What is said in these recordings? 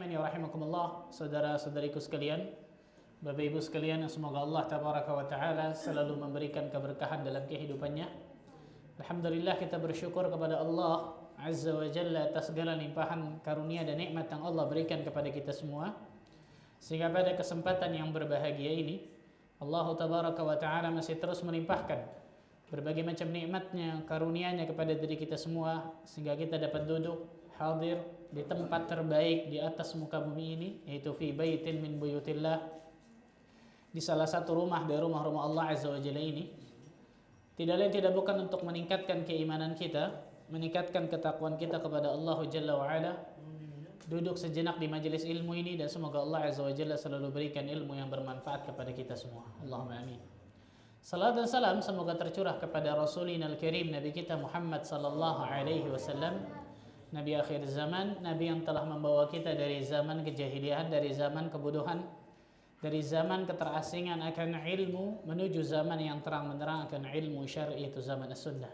Rahimakumullah, saudara-saudariku sekalian, Bapak Ibu sekalian, semoga Allah tabaraka wa taala selalu memberikan keberkahan dalam kehidupannya. Alhamdulillah, kita bersyukur kepada Allah Azza wa Jalla atas segala limpahan karunia dan nikmat yang Allah berikan kepada kita semua. Sehingga pada kesempatan yang berbahagia ini, Allah tabaraka wa taala masih terus melimpahkan berbagai macam nikmatnya, karunia-Nya kepada diri kita semua, sehingga kita dapat duduk hadir di tempat terbaik di atas muka bumi ini, yaitu fi baitin min buyutillah, di salah satu rumah dari rumah-rumah Allah Azza wa Jalla ini. Tidak lain tidak bukan untuk meningkatkan keimanan kita, meningkatkan ketakwaan kita kepada Allah Jalla wa Ala. Duduk sejenak di majelis ilmu ini, dan semoga Allah Azza wa Jalla selalu berikan ilmu yang bermanfaat kepada kita semua. Allahumma amin. Salat dan salam semoga tercurah kepada Rasulina al-Karim, Nabi kita Muhammad sallallahu alaihi wasallam, Nabi akhir zaman, Nabi yang telah membawa kita dari zaman kejahilian, dari zaman kebodohan, dari zaman keterasingan akan ilmu, menuju zaman yang terang benderang akan ilmu syar'i, itu zaman as-sunnah.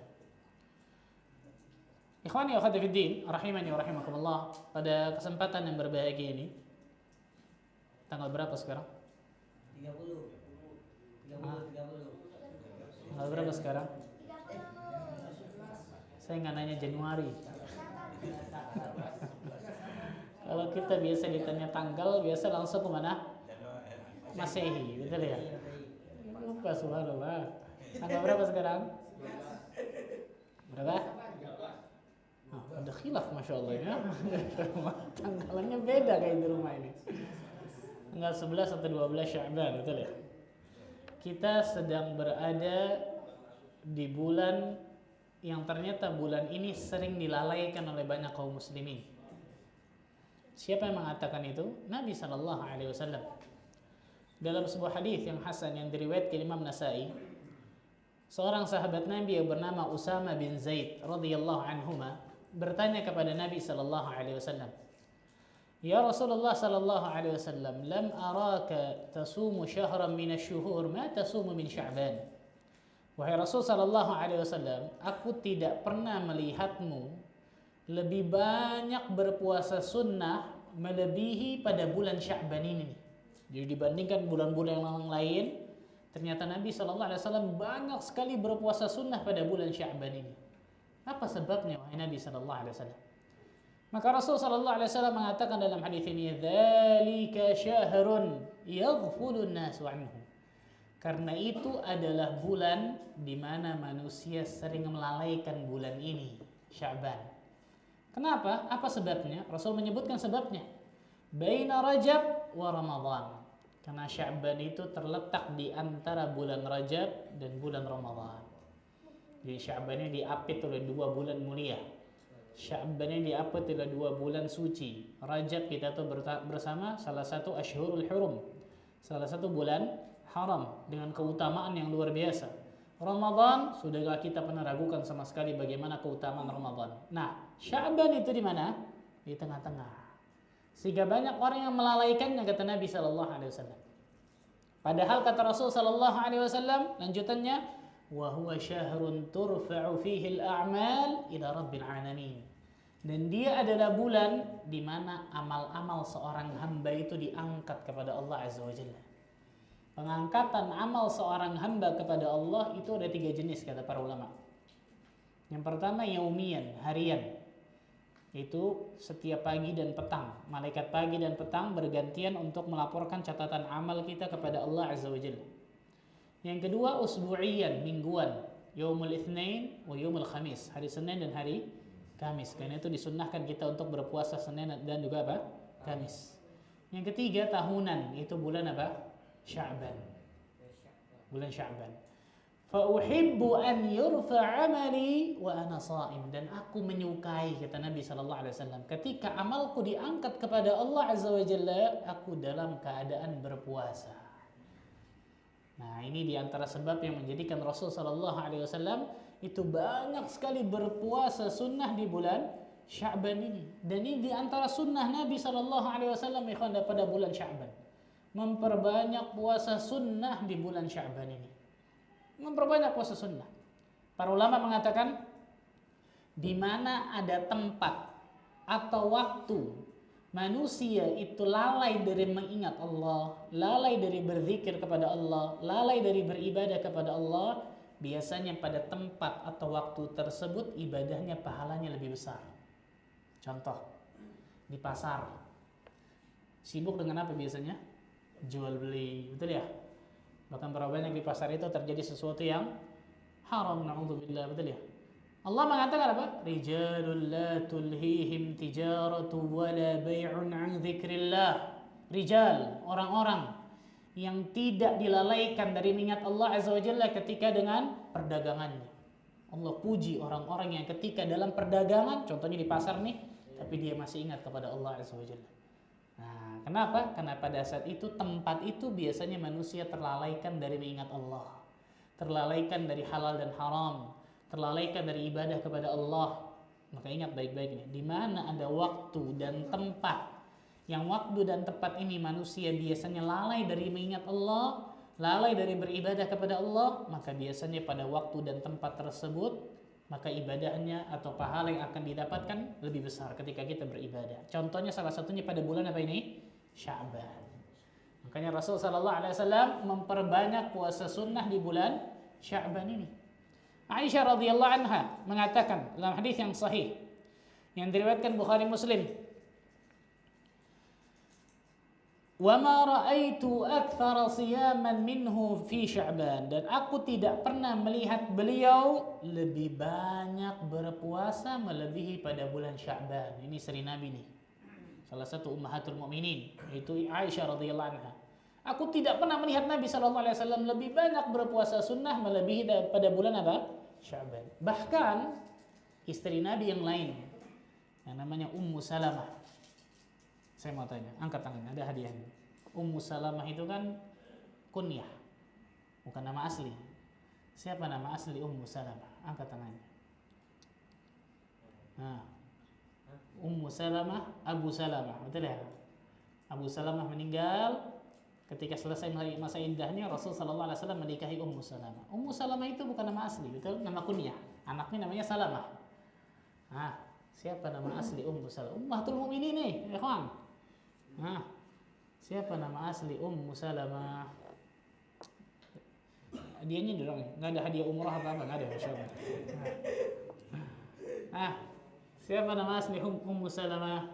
Ikhwani wa akhwati fid din, rahimani wa rahimakumullah. Pada kesempatan yang berbahagia ini, tanggal berapa sekarang? 30. Tanggal berapa sekarang? Saya nggak nanya Januari. Kalau kita biasa ditanya tanggal, biasa langsung kemana? Masehi, betul ya? Lupa, subhanallah. Tanggal berapa sekarang? Berapa? Oh, ada khilaf, masya Allah ya. Tanggalannya beda kayak di rumah ini. Tanggal 11 atau 12 Sya'ban, betul ya? Kita sedang berada di bulan yang ternyata bulan ini sering dilalaikan oleh banyak kaum muslimin. Siapa yang mengatakan itu? Nabi sallallahu alaihi wasallam. Dalam sebuah hadis yang hasan yang diriwayatkan Imam Nasa'i, seorang sahabat Nabi yang bernama Usama bin Zaid radhiyallahu anhuma bertanya kepada Nabi sallallahu alaihi wasallam, "Ya Rasulullah sallallahu alaihi wasallam, lam araka tasumu syahran min asy-syuhur ma tasumu min Sya'ban." Wahai Rasul sallallahu alaihi wasallam, aku tidak pernah melihatmu lebih banyak berpuasa sunnah melebihi pada bulan Sya'ban ini. Jadi dibandingkan bulan-bulan yang lain, ternyata Nabi sallallahu alaihi wasallam banyak sekali berpuasa sunnah pada bulan Sya'ban ini. Apa sebabnya wahai Nabi sallallahu alaihi wasallam? Maka Rasul sallallahu alaihi wasallam mengatakan dalam hadis ini, "Dzalika syahrun yaghfulun nasu anhu." Karena itu adalah bulan di mana manusia sering melalaikan bulan ini, Sya'ban. Kenapa? Apa sebabnya? Rasul menyebutkan sebabnya. Baina Rajab wa Ramadan. Karena Sya'ban itu terletak di antara bulan Rajab dan bulan Ramadan. Jadi Sya'ban ini diapit oleh 2 bulan mulia. Sya'ban ini diapit oleh 2 bulan suci. Rajab kita tuh bersama salah satu Ashhurul Hurum, salah satu bulan haram dengan keutamaan yang luar biasa. Ramadan, sudahlah kita pernah ragukan sama sekali bagaimana keutamaan Ramadan. Nah, Sya'ban itu di mana? Di tengah-tengah. Sehingga banyak orang yang melalaikannya, kata Nabi sallallahu alaihi wasallam. Padahal kata Rasul sallallahu alaihi wasallam lanjutannya, wa huwa syahrun turfa'u fihi al-a'mal ila rabbil alamin. Dan dia adalah bulan di mana amal-amal seorang hamba itu diangkat kepada Allah Azza wa Jalla. Pengangkatan amal seorang hamba kepada Allah itu ada 3 jenis kata para ulama. Yang pertama yaumiyan, harian. Itu setiap pagi dan petang. Malaikat pagi dan petang bergantian untuk melaporkan catatan amal kita kepada Allah Azza wa Jalla. Yang kedua usbu'iyan, mingguan. Yaumul Itsnain wa yaumul Khamis, hari Senin dan hari Kamis. Karena itu disunnahkan kita untuk berpuasa Senin dan juga apa? Kamis. Yang ketiga tahunan, itu bulan apa? Sya'ban. Bulan Sya'ban. Fa uhibbu an yurfa 'amali wa ana sha'im, dan aku menyukai kata Nabi sallallahu alaihi wasallam ketika amalku diangkat kepada Allah Azza wa Jalla, aku dalam keadaan berpuasa. Nah, ini diantara sebab yang menjadikan Rasul sallallahu alaihi wasallam itu banyak sekali berpuasa sunnah di bulan Sya'ban ini. Dan ini diantara sunnah Nabi sallallahu alaihi wasallam pada bulan Sya'ban. Memperbanyak puasa sunnah di bulan Sya'ban ini. Memperbanyak puasa sunnah. Para ulama mengatakan di mana ada tempat atau waktu manusia itu lalai dari mengingat Allah, lalai dari berzikir kepada Allah, lalai dari beribadah kepada Allah, biasanya pada tempat atau waktu tersebut ibadahnya pahalanya lebih besar. Contoh, di pasar. Sibuk dengan apa biasanya? Jual beli, betul ya? Bahkan berapa banyak di pasar itu terjadi sesuatu yang haram, na'udzubillah, betul ya? Allah mengatakan apa? Rijalul la tulhihim tijaratu wala bai'un an dzikrillah. Rijal, orang-orang yang tidak dilalaikan dari mengingat Allah Azza wa Jalla ketika dengan perdagangannya. Allah puji orang-orang yang ketika dalam perdagangan, contohnya di pasar nih, tapi dia masih ingat kepada Allah Azza wa Jalla. Nah, kenapa? Karena pada saat itu, tempat itu biasanya manusia terlalaikan dari mengingat Allah, terlalaikan dari halal dan haram, terlalaikan dari ibadah kepada Allah. Maka ingat baik-baik nih, di mana ada waktu dan tempat, yang waktu dan tempat ini manusia biasanya lalai dari mengingat Allah, lalai dari beribadah kepada Allah, maka biasanya pada waktu dan tempat tersebut, maka ibadahnya atau pahala yang akan didapatkan lebih besar ketika kita beribadah. Contohnya salah satunya pada bulan apa ini? Sya'ban. Makanya Rasul sallallahu alaihi wasallam memperbanyak puasa sunnah di bulan Sya'ban ini. Aisyah radhiyallahu anha mengatakan dalam hadis yang sahih yang diriwayatkan Bukhari Muslim, "Wa ma ra'aitu aktsara siyaman minhu fi Sya'ban." Dan aku tidak pernah melihat beliau lebih banyak berpuasa melebihi pada bulan Sya'ban. Ini istri Nabi nih. Salah satu ummahatul mukminin, yaitu Aisyah radhiyallahu anha. Aku tidak pernah melihat Nabi sallallahu alaihi wasallam lebih banyak berpuasa sunnah melebihi pada bulan apa? Sya'ban. Bahkan istri Nabi yang lain yang namanya Ummu Salamah. Saya mau tanya, angkat tangannya, ada hadiahnya. Ummu Salamah itu kan kunyah, bukan nama asli. Siapa nama asli Ummu Salamah? Angkat tangannya. Nah, Ummu Salamah, Abu Salamah, betul ya? Abu Salamah meninggal. Ketika selesai masa indahnya, Rasul sallallahu alaihi wasallam menikahi Ummu Salamah. Ummu Salamah itu bukan nama asli, betul? Nama kunyah. Anaknya namanya Salamah. Nah, siapa nama asli Ummu Salamah? Ummahatul mukminin nih, ya kawan. Nah, siapa nama asli Ummu Salamah? Hadiahnya dorong, nggak ada hadiah umrah apa-apa, nggak ada, masya Allah. Nah, siapa nama asli Ummu Salamah?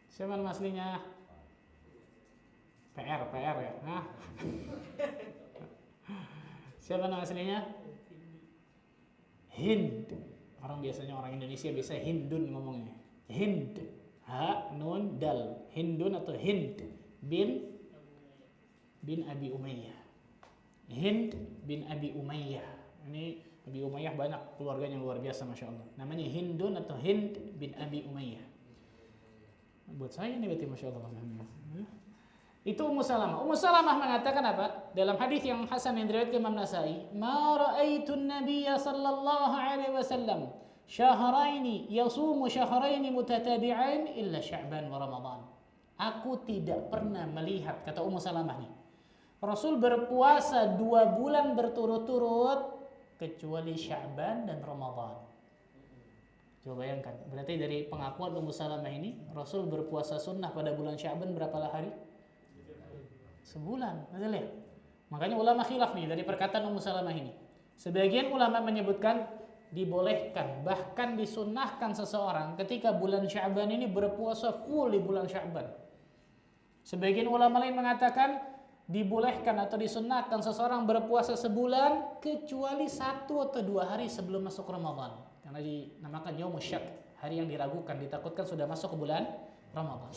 Siapa nama aslinya? PR ya. Nah. Siapa nama aslinya? Hind. Orang Indonesia biasa Hindun ngomongnya. Hind. Ha nun dal. Hindun atau Hind bin Abi Umayyah. Hind bin Abi Umayyah. Ini Abi Umayyah banyak keluarganya luar biasa, masya Allah. Namanya Hindun atau Hind bin Abi Umayyah. Buat saya ini berarti masya Allah. Itu Ummu Salamah. Ummu Salamah mengatakan apa? Dalam hadis yang hasan yang diriwayatkan Imam Nasa'i, "Ma ra'aitu an-nabiyya sallallahu alaihi wasallam syahraini yasumu syahraini mutatabi'ain illa Sya'ban wa Ramadan." Aku tidak pernah melihat, kata Ummu Salamah nih, Rasul berpuasa 2 bulan berturut-turut kecuali Sya'ban dan Ramadan. Coba bayangkan, berarti dari pengakuan Ummu Salamah ini, Rasul berpuasa sunnah pada bulan Sya'ban berapa hari? Sebulan, betul ya? Makanya ulama khilaf nih dari perkataan Ummu Salamah ini. Sebagian ulama menyebutkan dibolehkan, bahkan disunnahkan seseorang ketika bulan Sya'ban ini berpuasa full di bulan Sya'ban. Sebagian ulama lain mengatakan dibolehkan atau disunnahkan seseorang berpuasa sebulan kecuali 1 atau 2 hari sebelum masuk Ramadan. Karena dinamakan Yaumus Syak, hari yang diragukan, ditakutkan sudah masuk ke bulan Ramadan.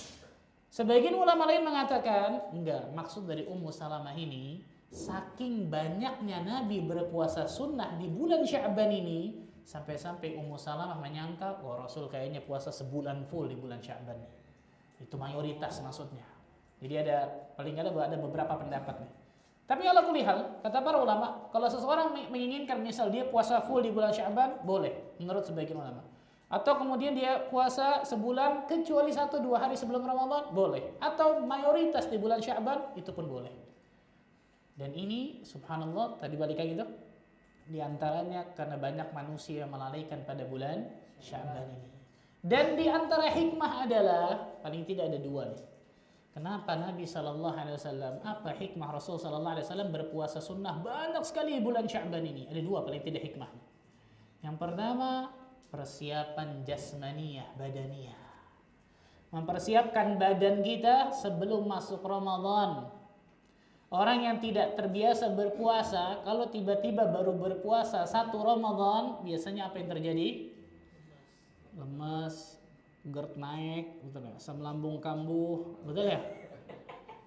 Sebagian ulama lain mengatakan, enggak, maksud dari Ummu Salamah ini, saking banyaknya Nabi berpuasa sunnah di bulan Sya'ban ini, sampai-sampai Ummu Salamah menyangka, oh Rasul kayaknya puasa sebulan full di bulan Sya'ban. Itu mayoritas maksudnya. Jadi paling ada beberapa pendapat nih. Tapi ala kulli hal, kata para ulama, kalau seseorang menginginkan misal dia puasa full di bulan Sya'ban, boleh, menurut sebagian ulama. Atau kemudian dia puasa sebulan kecuali 1-2 hari sebelum Ramadan, boleh. Atau mayoritas di bulan Sya'ban, itu pun boleh. Dan ini subhanallah, tadi balik lagi tuh, di antaranya karena banyak manusia yang melalaikan pada bulan Sya'ban ini. Dan di antara hikmah adalah paling tidak ada dua nih. Kenapa Nabi Sallallahu Alaihi Wasallam? Apa hikmah Rasul Sallallahu Alaihi Wasallam berpuasa sunnah banyak sekali bulan Sya'ban ini? Ada dua paling tidak hikmahnya. Yang pertama, persiapan jasmaniyah, badaniyah. Mempersiapkan badan kita sebelum masuk Ramadan. Orang yang tidak terbiasa berpuasa, kalau tiba-tiba baru berpuasa 1 Ramadan, biasanya apa yang terjadi? Lemas, GERD naik, betul ya? Asam lambung kambuh, betul ya?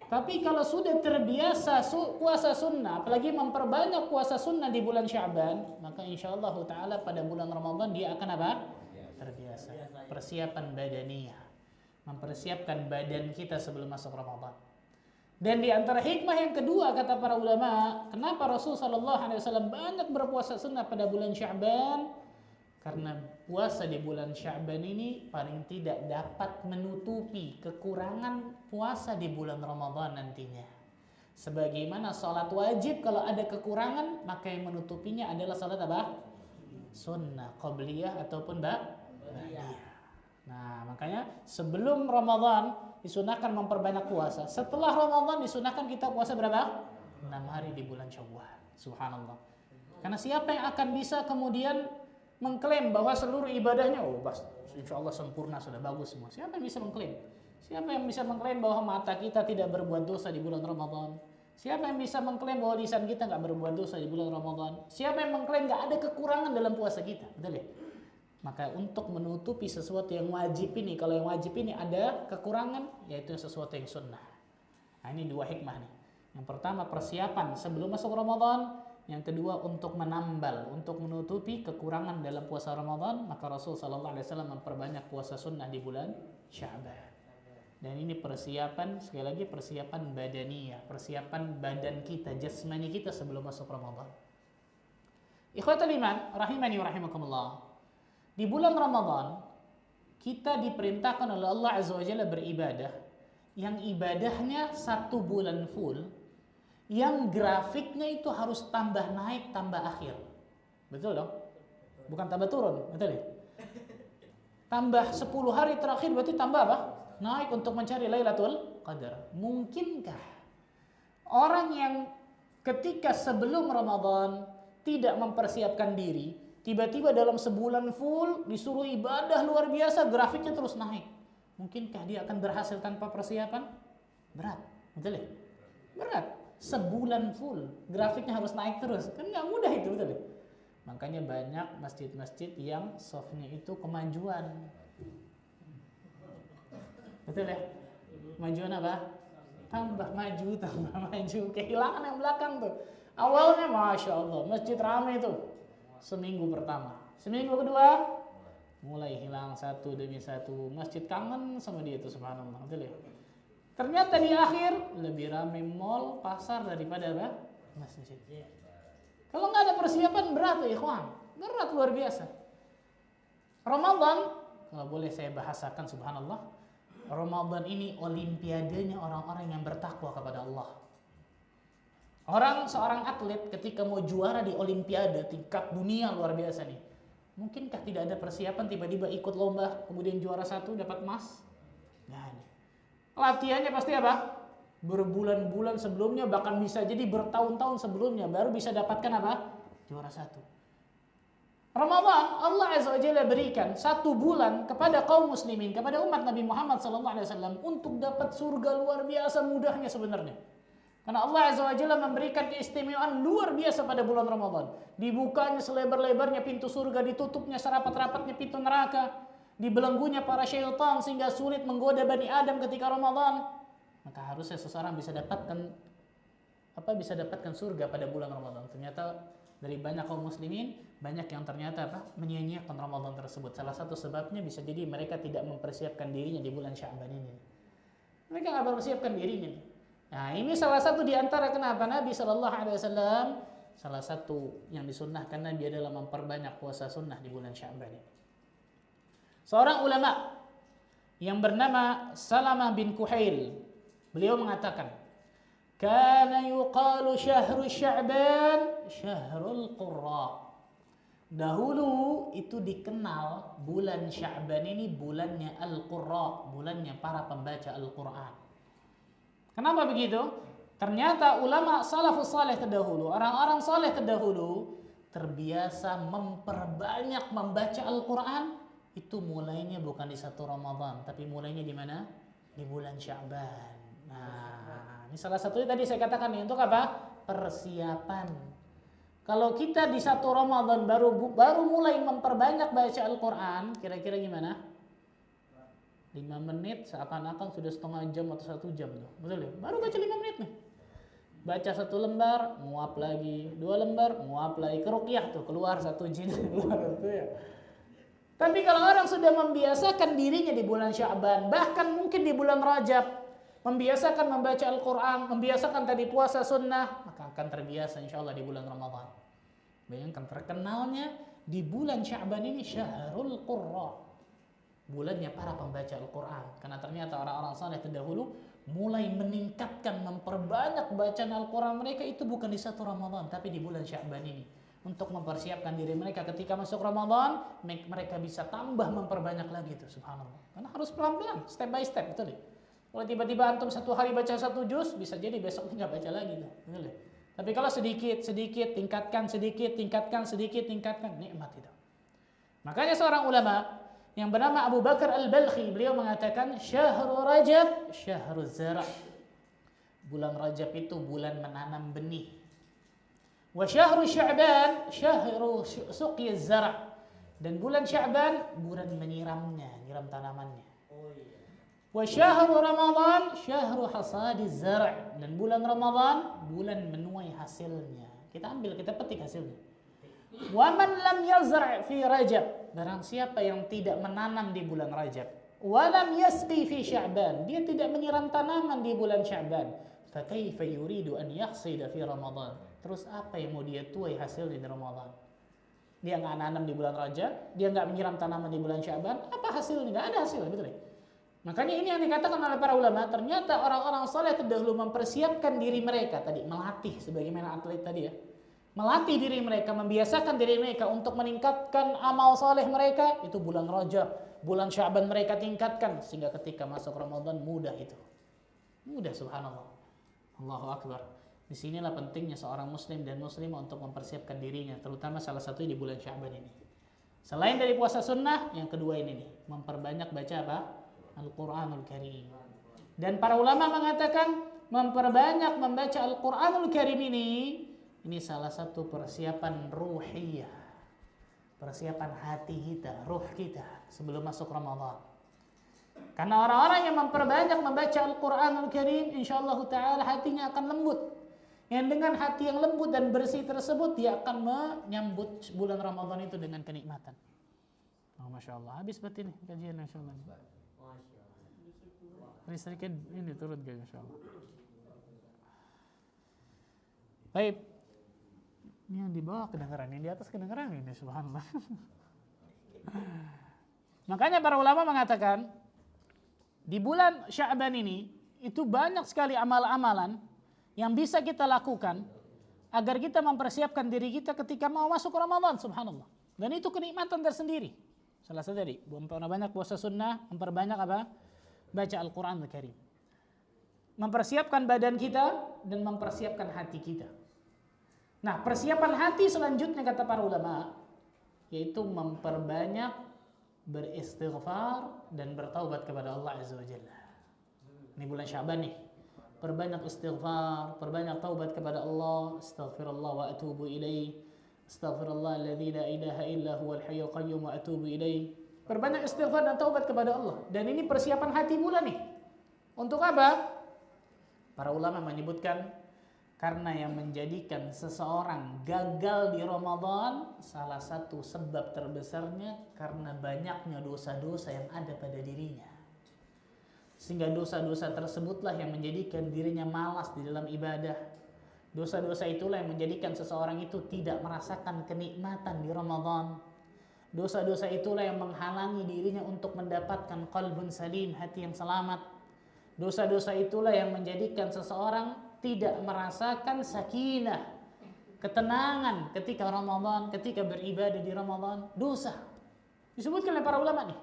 Tapi kalau sudah terbiasa puasa sunnah, apalagi memperbanyak puasa sunnah di bulan Sya'ban, maka insyaallah ta'ala pada bulan Ramadan dia akan apa? Terbiasa. Persiapan badaniyah. Mempersiapkan badan kita sebelum masuk Ramadan. Dan di antara hikmah yang kedua kata para ulama, kenapa Rasul sallallahu alaihi wasallam banyak berpuasa sunnah pada bulan Sya'ban? Karena puasa di bulan Sya'ban ini paling tidak dapat menutupi kekurangan puasa di bulan Ramadan nantinya. Sebagaimana salat wajib kalau ada kekurangan, maka yang menutupinya adalah salat apa? Sunnah, qabliyah ataupun ba'diyah. Nah, makanya sebelum Ramadan disunahkan memperbanyak puasa. Setelah Ramadan disunahkan kita puasa berapa? 6 hari di bulan Syawal. Subhanallah. Karena siapa yang akan bisa kemudian mengklaim bahwa seluruh ibadahnya insya Allah sempurna, sudah bagus semua. Siapa yang bisa mengklaim? Siapa yang bisa mengklaim bahwa mata kita tidak berbuat dosa di bulan Ramadan? Siapa yang bisa mengklaim bahwa lisan kita nggak berbuat dosa di bulan Ramadan? Siapa yang mengklaim nggak ada kekurangan dalam puasa kita? Betul ya? Maka untuk menutupi sesuatu yang wajib ini, kalau yang wajib ini ada kekurangan, yaitu sesuatu yang sunnah. Nah, ini dua hikmah nih. Yang pertama persiapan sebelum masuk Ramadan. Yang kedua untuk menambal, untuk menutupi kekurangan dalam puasa Ramadan, maka Rasul sallallahu alaihi wasallam memperbanyak puasa sunnah di bulan Sya'ban. Dan ini persiapan, sekali lagi persiapan badaniyah, persiapan badan kita, jasmani kita sebelum masuk Ramadan. Ikhwatul iman, rahimani wa rahimakumullah. Di bulan Ramadan kita diperintahkan oleh Allah Azza wa Jalla beribadah yang ibadahnya 1 bulan full, yang grafiknya itu harus tambah naik, tambah akhir. Betul dong? Bukan tambah turun, betul ya? Tambah 10 hari terakhir berarti tambah apa? Naik untuk mencari Lailatul Qadar. Mungkinkah orang yang ketika sebelum Ramadan tidak mempersiapkan diri, tiba-tiba dalam sebulan full disuruh ibadah luar biasa, grafiknya terus naik? Mungkinkah dia akan berhasil tanpa persiapan? Berat, betul ya? Berat. Sebulan full grafiknya harus naik terus, kan nggak mudah itu, betul ya? Makanya banyak masjid-masjid yang softnya itu kemajuan, betul ya? Kemajuan apa? Tambah maju, kehilangan yang belakang tuh. Awalnya masya Allah masjid ramai tuh seminggu pertama, seminggu kedua mulai hilang satu demi satu, masjid kangen sama dia itu, subhanallah, betul ya? Ternyata di akhir lebih ramai mall, pasar daripada apa? Masjid. Kalau nggak ada persiapan berat ya ikhwan, berat luar biasa. Ramadan, kalau boleh saya bahasakan, subhanallah, Ramadan ini olimpiadenya orang-orang yang bertakwa kepada Allah. Seorang atlet ketika mau juara di olimpiade tingkat dunia luar biasa nih, mungkinkah tidak ada persiapan tiba-tiba ikut lomba kemudian juara 1 dapat emas? Nggak ada. Latihannya pasti apa? Berbulan-bulan sebelumnya, bahkan bisa jadi bertahun-tahun sebelumnya baru bisa dapatkan apa? Juara 1. Ramadan Allah Azza wa Jalla berikan 1 bulan kepada kaum muslimin, kepada umat Nabi Muhammad SAW untuk dapat surga luar biasa mudahnya sebenarnya. Karena Allah Azza wa Jalla memberikan keistimewaan luar biasa pada bulan Ramadan. Dibukanya selebar-lebarnya pintu surga, ditutupnya serapat-rapatnya pintu neraka, dibelenggunya para syaitan sehingga sulit menggoda Bani Adam ketika Ramadan. Maka harusnya seseorang bisa dapatkan surga pada bulan Ramadan. Ternyata dari banyak kaum muslimin, banyak yang ternyata menyia-nyiakan Ramadan tersebut. Salah satu sebabnya bisa jadi mereka tidak mempersiapkan dirinya di bulan Sya'ban ini. Mereka nggak mempersiapkan dirinya. Nah, ini salah satu di antara kenapa Nabi Shallallahu Alaihi Wasallam, salah satu yang disunnahkan Nabi adalah memperbanyak puasa sunnah di bulan Sya'ban ini. Seorang ulama yang bernama Salamah bin Kuhail, beliau mengatakan, kana yuqalu syahru Sya'ban syahrul qurra. Dahulu itu dikenal bulan Sya'ban ini bulannya Al-Qurra, bulannya para pembaca Al-Quran. Kenapa begitu? Ternyata ulama salafus saleh terdahulu, orang-orang saleh terdahulu terbiasa memperbanyak membaca Al-Quran. Itu mulainya bukan di 1 Ramadan, tapi mulainya di mana? Di bulan Sya'ban. Nah, ini salah satunya tadi saya katakan nih, untuk apa? Persiapan. Kalau kita di 1 Ramadan baru mulai memperbanyak baca Al-Quran, kira-kira gimana? 5 menit seakan-akan sudah setengah jam atau 1 jam tuh. Betul ya? Baru baca 5 menit nih. Baca 1 lembar, nguap lagi. 2 lembar, nguap lagi. Keruqyah tuh, keluar 1 jin. Keluar itu ya. Tapi kalau orang sudah membiasakan dirinya di bulan Sya'ban, bahkan mungkin di bulan Rajab, membiasakan membaca Al-Quran, membiasakan tadi puasa sunnah, maka akan terbiasa insya Allah di bulan Ramadan. Bayangkan terkenalnya di bulan Sya'ban ini Syahrul Qurra, bulannya para pembaca Al-Quran. Karena ternyata orang-orang saleh terdahulu mulai meningkatkan, memperbanyak bacaan Al-Quran mereka itu bukan di 1 Ramadan, tapi di bulan Sya'ban ini. Untuk mempersiapkan diri mereka ketika masuk Ramadan, mereka bisa tambah memperbanyak lagi itu, subhanallah. Karena harus pelan-pelan, step by step, betul ya? Kalau tiba-tiba antum 1 hari baca 1 juz, bisa jadi besok nggak baca lagi tuh, betul ya? Tapi kalau sedikit, tingkatkan, tingkatkan, nikmat itu. Makanya seorang ulama yang bernama Abu Bakar Al-Balkhi, beliau mengatakan Syahrul Rajab, Syahrul Zara'. Bulan Rajab itu bulan menanam benih. Wa Syahrul Sya'ban, Syahrul Suqyi Zara'. Dan bulan Sya'ban, bulan menyiramnya, nyiram tanamannya. Wa Syahrul Ramadan, Syahrul Hasadiz Zara'. Dan bulan Ramadan, bulan menuai hasilnya. Kita ambil, kita petik hasilnya. Wa man lam yazra' fi Rajab, barang siapa yang tidak menanam di bulan Rajab, wa lam yasqi fi Sya'ban, dia tidak menyiram tanaman di bulan Sya'ban, fa kaifa yuridu an yahsida fi Ramadan, terus apa yang mau dia tuai hasilnya di Ramadan? Dia nggak nanam di bulan Rajab, dia nggak menyiram tanaman di bulan Sya'ban, apa hasilnya? Nggak ada hasil, betul ya? Makanya ini yang dikatakan oleh para ulama, ternyata orang-orang saleh terdahulu mempersiapkan diri mereka tadi, melatih sebagaimana atlet tadi ya. Melatih diri mereka, membiasakan diri mereka untuk meningkatkan amal saleh mereka, itu bulan Rajab, bulan Sya'ban mereka tingkatkan, sehingga ketika masuk Ramadan mudah itu. Mudah, subhanallah. Allahu Akbar. Disinilah pentingnya seorang muslim dan muslimah untuk mempersiapkan dirinya, terutama salah satu di bulan Sya'ban ini. Selain dari puasa sunnah, yang kedua ini nih, memperbanyak baca apa? Al-Quranul Karim. Dan para ulama mengatakan memperbanyak membaca Al-Quranul Karim ini salah satu persiapan ruhiyah, persiapan hati kita, ruh kita sebelum masuk Ramadan. Karena orang-orang yang memperbanyak membaca Al-Quranul Karim, insyaallah ta'ala hatinya akan lembut. Yang dengan hati yang lembut dan bersih tersebut, dia akan menyambut bulan Ramadan itu dengan kenikmatan. Oh, Masya Allah. Habis berarti nih kajian, Masya Allah. Listriknya ini turun guys, Masya Allah. Baik. Ini yang di bawah kedengaran, yang di atas kedengaran ini, subhanallah. Makanya para ulama mengatakan di bulan Sya'ban ini itu banyak sekali amal-amalan yang bisa kita lakukan agar kita mempersiapkan diri kita ketika mau masuk Ramadan, subhanallah. Dan itu kenikmatan tersendiri. Salah satu tadi, memperbanyak puasa sunnah, memperbanyak apa? Baca Al-Quran Al-Karim. Mempersiapkan badan kita dan mempersiapkan hati kita. Nah, persiapan hati selanjutnya kata para ulama yaitu memperbanyak beristighfar dan bertaubat kepada Allah Azza wa Jalla. Ini bulan Sya'ban nih. Perbanyak istighfar, perbanyak taubat kepada Allah. Astaghfirullah wa atubu ilaih. Astaghfirullah alladzi la ilaha illa huwal hayyul qayyum wa atubu ilaih. Perbanyak istighfar dan taubat kepada Allah. Dan ini persiapan hati pula nih. Untuk apa? Para ulama menyebutkan karena yang menjadikan seseorang gagal di Ramadan, salah satu sebab terbesarnya karena banyaknya dosa-dosa yang ada pada dirinya. Sehingga dosa-dosa tersebutlah yang menjadikan dirinya malas di dalam ibadah. Dosa-dosa itulah yang menjadikan seseorang itu tidak merasakan kenikmatan di Ramadan. Dosa-dosa itulah yang menghalangi dirinya untuk mendapatkan qalbun salim, hati yang selamat. Dosa-dosa itulah yang menjadikan seseorang tidak merasakan sakinah, ketenangan ketika Ramadan, ketika beribadah di Ramadan, dosa. Disebutkan oleh para ulama nih.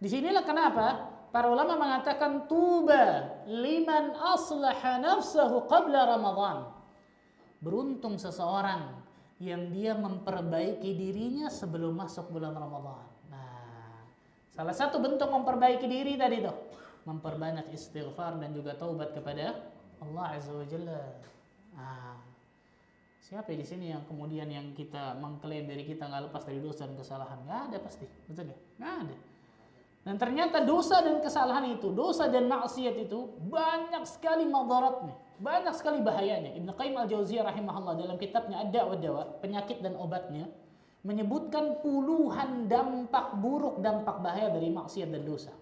Disinilah kenapa para ulama mengatakan tuba liman aslaha nafsahu qabla Ramadan. Beruntung seseorang yang dia memperbaiki dirinya sebelum masuk bulan Ramadan. Nah, salah satu bentuk memperbaiki diri tadi tuh, memperbanyak istighfar dan juga taubat kepada Allah Azza wa Jalla. Nah, siapa di sini yang kemudian yang kita mengklaim dari kita nggak lepas dari dosa dan kesalahan? Nggak ada pasti, betul ya? Nggak ada. Dan ternyata dosa dan kesalahan itu, dosa dan maksiat itu banyak sekali madaratnya, banyak sekali bahayanya. Ibnu Qayyim al-Jauziyah rahimahullah dalam kitabnya Ad-Da' wa Dawa, penyakit dan obatnya, menyebutkan puluhan dampak buruk, dampak bahaya dari maksiat dan dosa.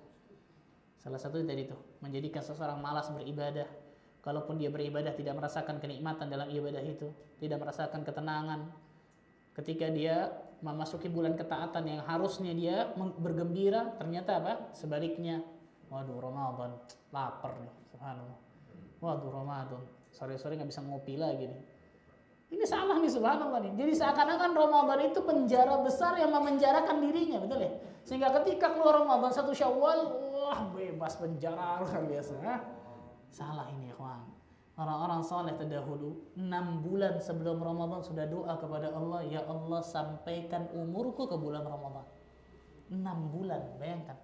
Salah satu tadi itu, menjadikan seseorang malas beribadah. Kalaupun dia beribadah tidak merasakan kenikmatan dalam ibadah itu, tidak merasakan ketenangan. Ketika dia memasuki bulan ketaatan yang harusnya dia bergembira, ternyata apa? Sebaliknya. Waduh, Ramadan, lapar nih, subhanallah. Waduh, Ramadan, sore-sore nggak bisa ngopi lagi nih. Ini salah nih, subhanallah nih. Jadi seakan-akan Ramadan itu penjara besar yang memenjarakan dirinya, betul ya? Sehingga ketika keluar Ramadan 1 Syawal, wah bebas penjara luar biasa. Salah ini, ikhwan. Orang-orang saleh terdahulu 6 bulan sebelum Ramadan sudah doa kepada Allah, ya Allah sampaikan umurku ke bulan Ramadan. 6 bulan, bayangkan.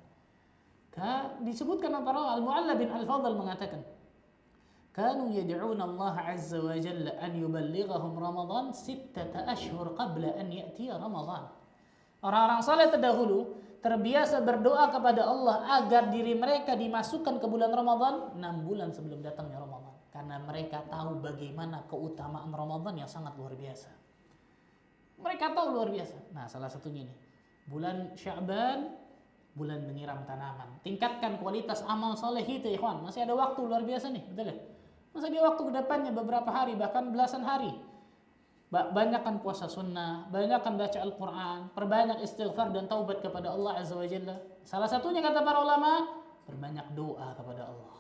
Disebutkan para Al-Mu'alla bin Al-Fadl mengatakan, kanu yad'una Allah Azza wa Jalla an yuballighahum Ramadan 6 ashhur qabla an ya'tiya Ramadan. Orang-orang saleh terdahulu terbiasa berdoa kepada Allah agar diri mereka dimasukkan ke bulan Ramadan 6 bulan sebelum datangnya Ramadan. Karena mereka tahu bagaimana keutamaan Ramadan yang sangat luar biasa. Mereka tahu luar biasa. Nah, salah satunya ini, bulan Sya'ban, bulan menyiram tanaman. Tingkatkan kualitas amal soleh itu, ikhwan. Masih ada waktu luar biasa nih, betul ya? Masih ada waktu ke depannya beberapa hari, bahkan belasan hari. Banyakkan puasa sunnah, banyakkan baca Al-Quran, perbanyak istighfar dan taubat kepada Allah Azza wa Jalla. Salah satunya kata para ulama, perbanyak doa kepada Allah.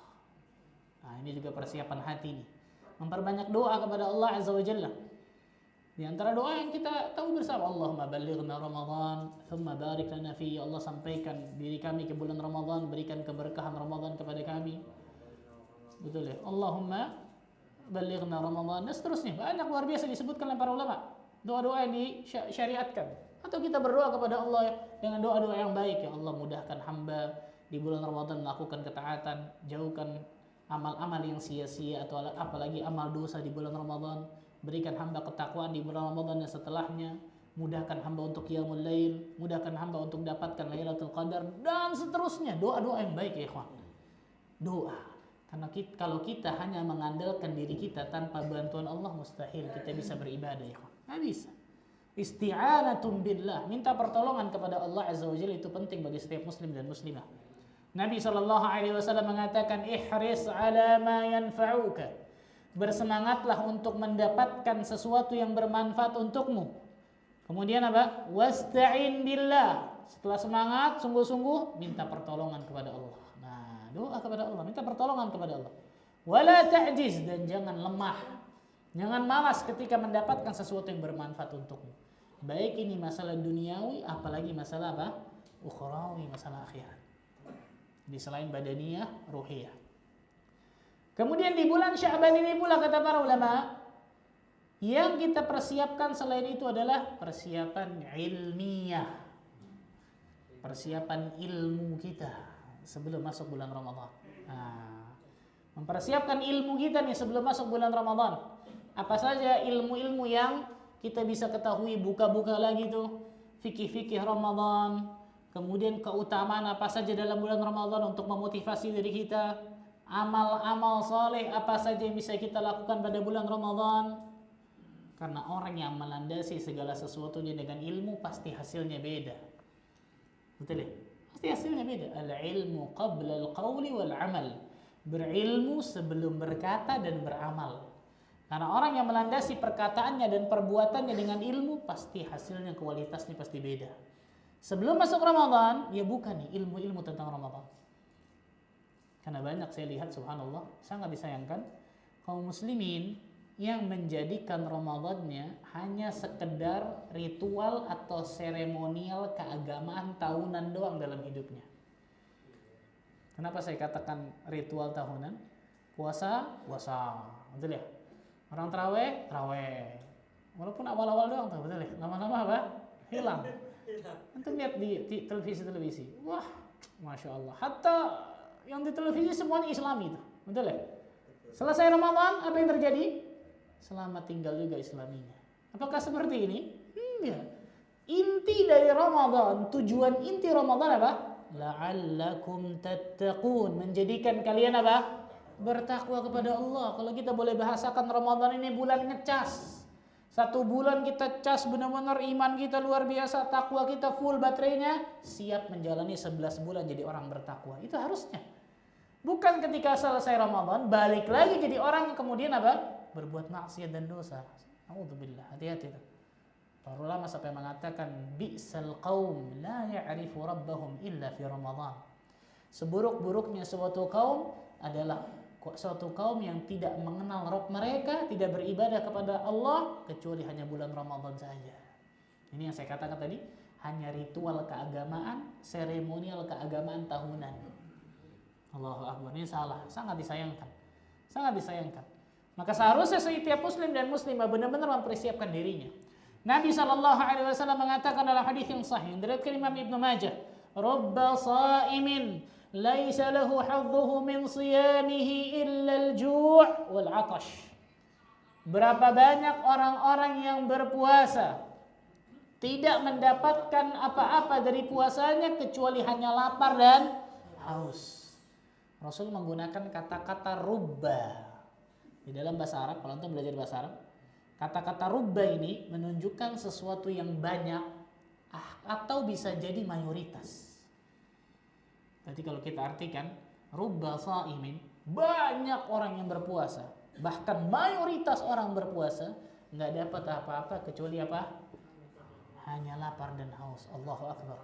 Nah, ini juga persiapan hati nih. Memperbanyak doa kepada Allah Azza wa Jalla. Di antara doa yang kita tahu bersama, Allahumma ballighna Ramadan, thumma barik lana fi. Allah sampaikan diri kami ke bulan Ramadan, berikan keberkahan Ramadan kepada kami. Betul ya? Allahumma ballighna Ramadan. Dan seterusnya, banyak luar biasa disebutkan oleh para ulama. Doa-doa yang disyariatkan. Atau kita berdoa kepada Allah dengan doa-doa yang baik. Ya Allah, mudahkan hamba di bulan Ramadan melakukan ketaatan, jauhkan amal-amal yang sia-sia atau apalagi amal dosa di bulan Ramadan. Berikan hamba ketakwaan di bulan Ramadan dan setelahnya. Mudahkan hamba untuk qiyamul lail, mudahkan hamba untuk dapatkan Lailatul Qadar dan seterusnya. Doa-doa yang baik ya ikhwan. Doa. Karena kalau kita hanya mengandalkan diri kita tanpa bantuan Allah, mustahil kita bisa beribadah ya ikhwan. Nggak bisa. Isti'anatun billah, minta pertolongan kepada Allah Azza wa Jalla itu penting bagi setiap muslim dan muslimah. Nabi SAW mengatakan, ihris ala ma yanfa'uka. Bersemangatlah untuk mendapatkan sesuatu yang bermanfaat untukmu. Kemudian apa? Wasta'in billah. Setelah semangat, sungguh-sungguh minta pertolongan kepada Allah. Nah, doa kepada Allah, minta pertolongan kepada Allah. Wala ta'jiz, dan jangan lemah. Jangan malas ketika mendapatkan sesuatu yang bermanfaat untukmu. Baik ini masalah duniawi, apalagi masalah apa? Ukhrawi, masalah akhirat. Di selain badaniyah, ruhiyah. Kemudian di bulan Sya'ban ini pula kata para ulama, yang kita persiapkan selain itu adalah persiapan ilmiah. Persiapan ilmu kita sebelum masuk bulan Ramadan. Nah, mempersiapkan ilmu kita nih sebelum masuk bulan Ramadan. Apa saja ilmu-ilmu yang kita bisa ketahui, buka-buka lagi tuh fikih-fikih Ramadan. Kemudian keutamaan apa saja dalam bulan Ramadan untuk memotivasi diri kita. Amal-amal soleh apa saja yang bisa kita lakukan pada bulan Ramadan. Karena orang yang melandasi segala sesuatunya dengan ilmu pasti hasilnya beda. Betul ya? Pasti hasilnya beda. Al-ilmu qabla al-qawli wal-amal. Berilmu sebelum berkata dan beramal. Karena orang yang melandasi perkataannya dan perbuatannya dengan ilmu pasti hasilnya kualitasnya pasti beda. Sebelum masuk Ramadan, ya bukan nih ilmu-ilmu tentang Ramadan. Karena banyak saya lihat subhanallah, sangat disayangkan kaum muslimin yang menjadikan Ramadannya hanya sekedar ritual atau seremonial keagamaan tahunan doang dalam hidupnya. Kenapa saya katakan ritual tahunan? Puasa, betul ya? Orang tarawih, walaupun awal-awal doang tuh, betul ya? Lama-lama apa? Hilang. Antum lihat di televisi. Wah, Masya Allah. Hatta yang di televisi semuanya Islami tuh, betul ya? Selesai Ramadan, apa yang terjadi? Selamat tinggal juga Islaminya. Apakah seperti ini? Ya. Inti dari Ramadan, tujuan inti Ramadan apa? La'allakum tattaqun, menjadikan kalian apa? Bertakwa kepada Allah. Kalau kita boleh bahasakan Ramadan ini bulan ngecas. 1 bulan kita cas benar-benar iman kita luar biasa, takwa kita full baterainya, siap menjalani 11 bulan jadi orang bertakwa. Itu harusnya. Bukan ketika selesai Ramadan balik lagi jadi orang yang kemudian apa? Berbuat maksiat dan dosa. A'udzubillah, hati-hati tuh. Para ulama sampai mengatakan bi'sal qaum la ya'rifu rabbahum illa fi Ramadan. Seburuk-buruknya suatu kaum adalah suatu kaum yang tidak mengenal Rabb mereka, tidak beribadah kepada Allah kecuali hanya bulan Ramadan saja. Ini yang saya katakan tadi, hanya ritual keagamaan, seremonial keagamaan tahunan. Allahu Akbar, ini salah, sangat disayangkan. Sangat disayangkan. Maka seharusnya setiap muslim dan muslimah benar-benar mempersiapkan dirinya. Nabi SAW mengatakan dalam hadis yang sahih dari Imam Ibnu Majah, "Rubba sha'imin laisa lahu hadduhu min siyamihi illa al-ju' wal 'atash." Berapa banyak orang-orang yang berpuasa tidak mendapatkan apa-apa dari puasanya kecuali hanya lapar dan haus. Rasul menggunakan kata-kata rubba. Di dalam bahasa Arab, kalau antum belajar bahasa Arab, kata-kata rubba ini menunjukkan sesuatu yang banyak atau bisa jadi mayoritas. Jadi kalau kita artikan rubba sha'imin, banyak orang yang berpuasa, bahkan mayoritas orang berpuasa nggak dapat apa-apa kecuali apa? Hanya lapar dan haus. Allahu Akbar.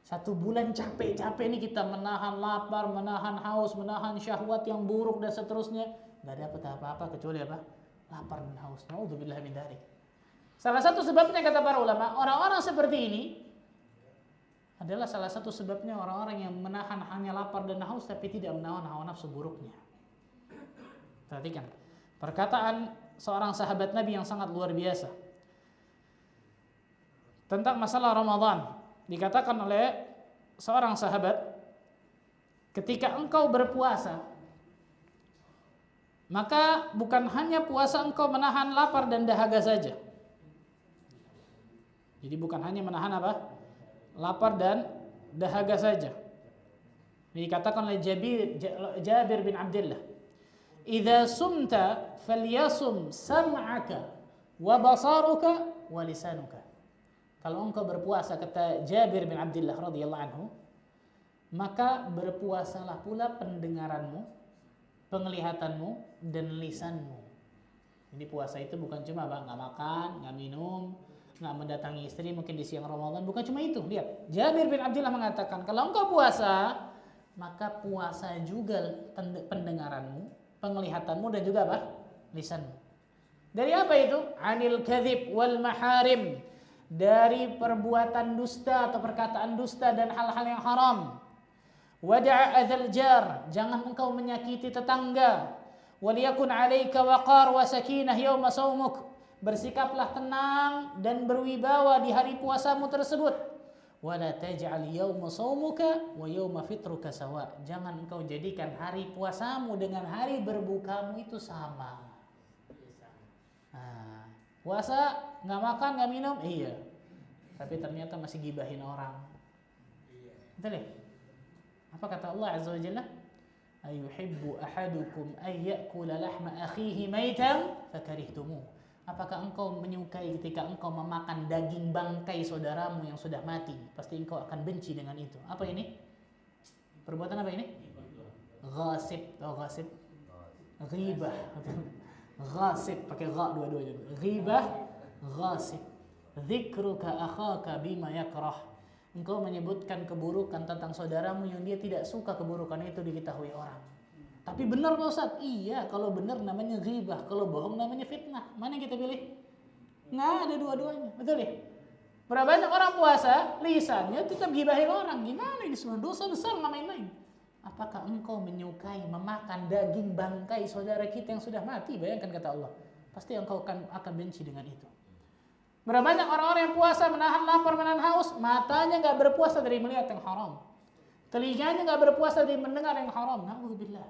1 bulan capek-capek nih kita menahan lapar, menahan haus, menahan syahwat yang buruk dan seterusnya, nggak dapat apa-apa kecuali apa? Lapar dan haus. Nauzubillah min dzalik. Salah satu sebabnya kata para ulama, orang-orang seperti ini adalah salah satu sebabnya orang-orang yang menahan hanya lapar dan haus tapi tidak menahan hawa nafsu buruknya. Perhatikan perkataan seorang sahabat Nabi yang sangat luar biasa tentang masalah Ramadan. Dikatakan oleh seorang sahabat, ketika engkau berpuasa, maka bukan hanya puasa engkau menahan lapar dan dahaga saja. Jadi bukan hanya menahan apa? Lapar dan dahaga saja. Dikatakan oleh Jabir bin Abdullah, "Idza sumta falyasum sam'aka wa basaruka wa lisanuka." Kalau engkau berpuasa, kata Jabir bin Abdullah radhiyallahu anhu, maka berpuasalah pula pendengaranmu, penglihatanmu, dan lisanmu. Ini puasa itu bukan cuma nggak makan, nggak minum, nggak mendatangi istri mungkin di siang Ramadan, bukan cuma itu. Lihat, Jabir bin Abdullah mengatakan kalau engkau puasa, maka puasa juga pendengaranmu, penglihatanmu, dan juga apa? Lisanmu. Dari apa itu? Anil kadhib wal maharim. Dari perbuatan dusta atau perkataan dusta dan hal-hal yang haram. Wada'a adzal jar, jangan engkau menyakiti tetangga. Waliyakun 'alaika waqar wa sakinah yauma shaumuk, bersikaplah tenang dan berwibawa di hari puasamu tersebut. Wala taj'al yauma shaumuka wa yauma fitruka sawa, jangan engkau jadikan hari puasamu dengan hari berbukamu itu sama. Puasa, nggak makan, nggak minum, iya. Tapi ternyata masih gibahin orang. Betul ya? Apa kata Allah Azza wa Jalla? Ayuhibbu ahadukum ay ya'kula lahma akhihi maitan fakarihtumuh. Apakah engkau menyukai ketika engkau memakan daging bangkai saudaramu yang sudah mati? Pasti engkau akan benci dengan itu. Apa ini? Perbuatan apa ini? Ghasib. Oh, ghasib. Ghibah. Ghasib pakai gha dua-duanya. Ghibah, ghasib. Dzikruka akhaka bima yakrah. Engkau menyebutkan keburukan tentang saudaramu yang dia tidak suka keburukan itu diketahui orang. Tapi benar Pak Ustaz? Iya, kalau benar namanya ghibah, kalau bohong namanya fitnah. Mana yang kita pilih? Nggak ada dua-duanya, betul ya? Berapa banyak orang puasa, lisannya tetap gibahin orang. Gimana ini semua? Dosa besar nggak main-main. Apakah engkau menyukai memakan daging bangkai saudara kita yang sudah mati? Bayangkan kata Allah. Pasti engkau akan benci dengan itu. Berapa banyak orang-orang yang puasa menahan lapar, menahan haus, matanya nggak berpuasa dari melihat yang haram. Telinganya nggak berpuasa dari mendengar yang haram. Na'udzubillah.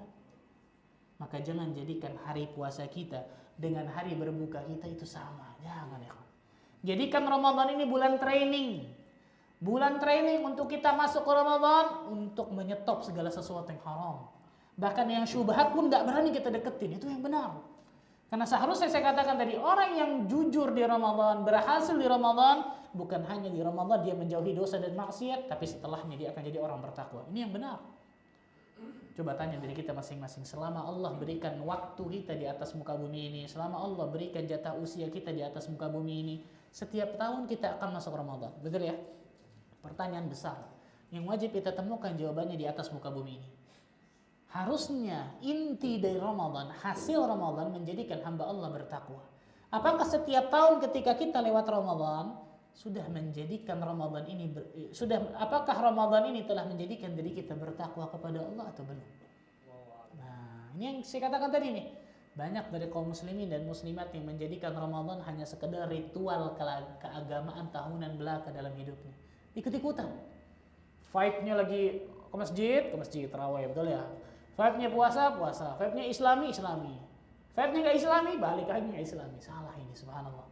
Maka jangan jadikan hari puasa kita dengan hari berbuka kita itu sama. Jangan ya. Jadikan Ramadan ini bulan training. Bulan training untuk kita masuk ke Ramadan untuk menyetop segala sesuatu yang haram. Bahkan yang syubhat pun gak berani kita deketin. Itu yang benar. Karena seharusnya saya katakan tadi, orang yang jujur di Ramadan, berhasil di Ramadan, bukan hanya di Ramadan dia menjauhi dosa dan maksiat, tapi setelahnya dia akan jadi orang bertakwa. Ini yang benar. Coba tanya diri kita masing-masing, selama Allah berikan waktu kita di atas muka bumi ini, selama Allah berikan jatah usia kita di atas muka bumi ini, setiap tahun kita akan masuk Ramadan. Betul ya? Pertanyaan besar yang wajib kita temukan jawabannya di atas muka bumi ini. Harusnya inti dari Ramadan, hasil Ramadan menjadikan hamba Allah bertakwa. Apakah setiap tahun ketika kita lewat Ramadan sudah menjadikan Ramadan ini apakah Ramadan ini telah menjadikan diri kita bertakwa kepada Allah atau belum? Nah, ini yang saya katakan tadi nih. Banyak dari kaum muslimin dan muslimat yang menjadikan Ramadan hanya sekedar ritual keagamaan tahunan belaka dalam hidupnya. Ikut-ikutan. Vibe-nya lagi ke masjid, tarawih, betul ya? Vibe-nya puasa. Vibe-nya Islami. Vibe-nya enggak Islami, balik lagi enggak Islami. Salah ini, subhanallah.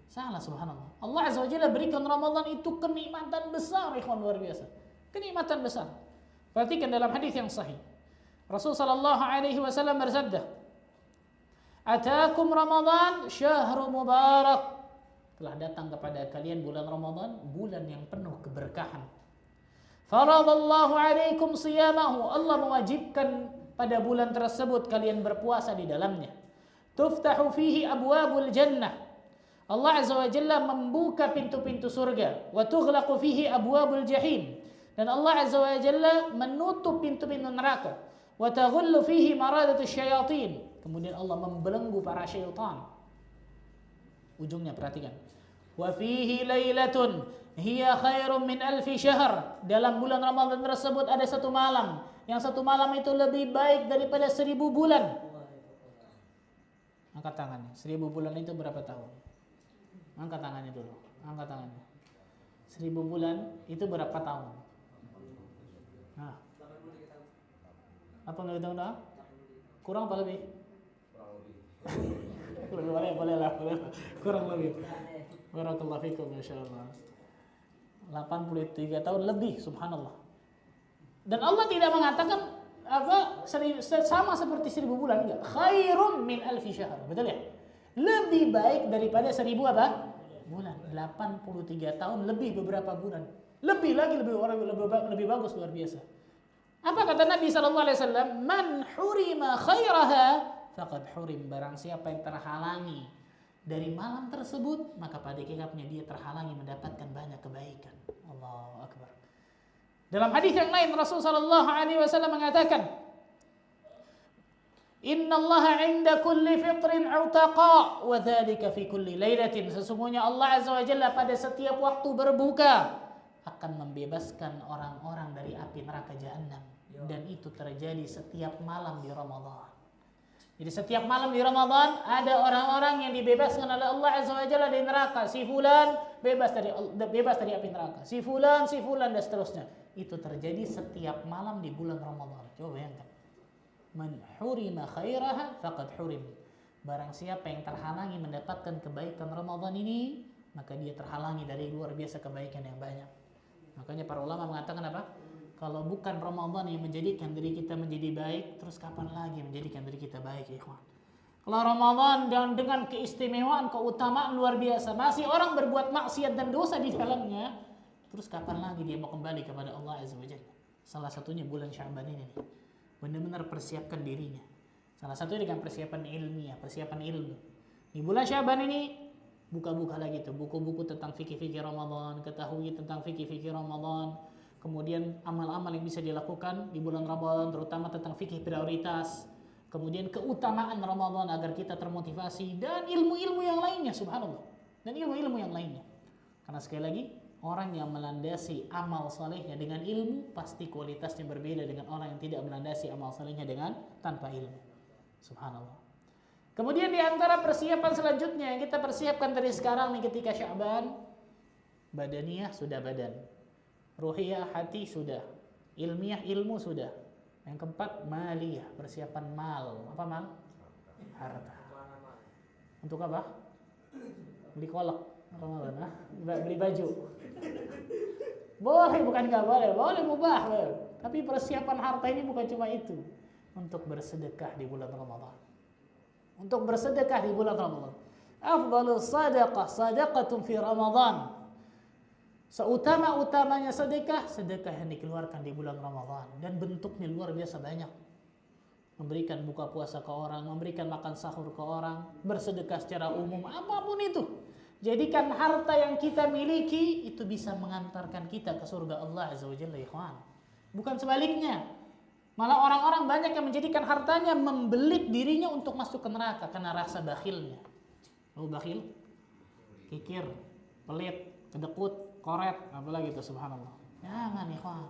Salah, subhanallah. Allah Azza wa Jalla berikan Ramadan itu kenikmatan besar, ikhwan, luar biasa. Kenikmatan besar. Perhatikan dalam hadis yang sahih. Rasul sallallahu alaihi wasallam bersabda, "Ataakum Ramadan syahrul mubarak." Telah datang kepada kalian bulan Ramadan, bulan yang penuh keberkahan. Faradallahu alaikum siyamahu. Allah mewajibkan pada bulan tersebut kalian berpuasa di dalamnya. Tuftahu fihi abwabul jannah. Allah Azza wa Jalla membuka pintu-pintu surga. Wa tughlaqu fihi abwabul jahim. Dan Allah Azza wa Jalla menutup pintu-pintu neraka. Wa taghullu fihi maradatus syayatin. Kemudian Allah membelenggu para syaitan. Ujungnya perhatikan. Wa fihi lailatun hiya khairum min alfi syahr. Dalam bulan Ramadan tersebut ada satu malam. Yang satu malam itu lebih baik daripada 1000 bulan. Angkat tangannya. 1000 bulan itu berapa tahun? Angkat tangannya dulu. Angkat tangannya. 1000 bulan itu berapa tahun? Nah. Apa nggak tahu dah? Kurang apa lebih? Boleh lah. Kurang lebih. Barakallahu fikum, masyaallah. 83 tahun lebih, subhanallah. Dan Allah tidak mengatakan sama seperti 1000 bulan, enggak. Khairum min alfi syahr. Betul ya? Lebih baik daripada 1000 apa? Bulan. 83 tahun lebih beberapa bulan. Lebih bagus, luar biasa. Apa kata Nabi sallallahu alaihi wasallam? Man hurima khairaha faqad hurim. Barang siapa yang terhalangi dari malam tersebut, maka pada hakikatnya dia terhalangi mendapatkan banyak kebaikan. Allahu akbar. Dalam hadis yang lain Rasul sallallahu alaihi wasallam mengatakan, "Innallaha 'inda kulli fitrin 'utaqa wa dzalika fi kulli lailatin." Sesungguhnya Allah Azza wa Jalla pada setiap waktu berbuka akan membebaskan orang-orang dari api neraka jahanam, dan itu terjadi setiap malam di Ramadan. Jadi setiap malam di Ramadan ada orang-orang yang dibebaskan oleh Allah Azza wa Jalla dari neraka. Si fulan bebas dari api neraka. Si fulan dan seterusnya. Itu terjadi setiap malam di bulan Ramadan. Coba bayangkan. Man hurima khairaha faqad hurim. Barang siapa yang terhalangi mendapatkan kebaikan Ramadan ini, maka dia terhalangi dari luar biasa kebaikan yang banyak. Makanya para ulama mengatakan apa? Kalau bukan Ramadan yang menjadikan diri kita menjadi baik, terus kapan lagi menjadikan diri kita baik, ya ikhwan? Kalau Ramadan dengan keistimewaan, keutamaan luar biasa, masih orang berbuat maksiat dan dosa di dalamnya, terus kapan lagi dia mau kembali kepada Allah Azza wa Jalla? Salah satunya bulan Sya'ban ini. Benar-benar persiapkan dirinya. Salah satunya dengan persiapan ilmiah, persiapan ilmu. Di bulan Sya'ban ini buka-buka lagi tuh buku-buku tentang fikih-fikih Ramadan, ketahui tentang fikih-fikih Ramadan. kemudian amal-amal yang bisa dilakukan di bulan Ramadan, terutama tentang fikih prioritas, kemudian keutamaan Ramadan agar kita termotivasi, dan ilmu-ilmu yang lainnya, subhanallah, dan ilmu-ilmu yang lainnya. Karena sekali lagi, orang yang melandasi amal salehnya dengan ilmu pasti kualitasnya berbeda dengan orang yang tidak melandasi amal salehnya dengan tanpa ilmu. Subhanallah. Kemudian di antara persiapan selanjutnya yang kita persiapkan dari sekarang nih ketika Sya'ban, badaniyah sudah badan, ruhiyah hati sudah, ilmiah ilmu sudah. Yang keempat maliyah, persiapan mal. Apa mal? Harta. Untuk apa? Beli kolak. Beli baju. Boleh, bukan nggak boleh, boleh mubah. Tapi persiapan harta ini bukan cuma itu. Untuk bersedekah di bulan Ramadan. Untuk bersedekah di bulan Ramadan. Afdalus sadaqah sadaqatun fi Ramadan. Seutama-utamanya sedekah yang dikeluarkan di bulan Ramadan, dan bentuknya luar biasa banyak. Memberikan buka puasa ke orang, memberikan makan sahur ke orang, bersedekah secara umum, apapun itu. Jadikan harta yang kita miliki itu bisa mengantarkan kita ke surga Allah Azza wa Jalla, ikhwan. Bukan sebaliknya. Malah orang-orang banyak yang menjadikan hartanya membelit dirinya untuk masuk ke neraka karena rasa bakhilnya. Oh, bakhil, kikir, pelit, kedekut, koret, apalagi itu, subhanallah. Jangan, ikhwan.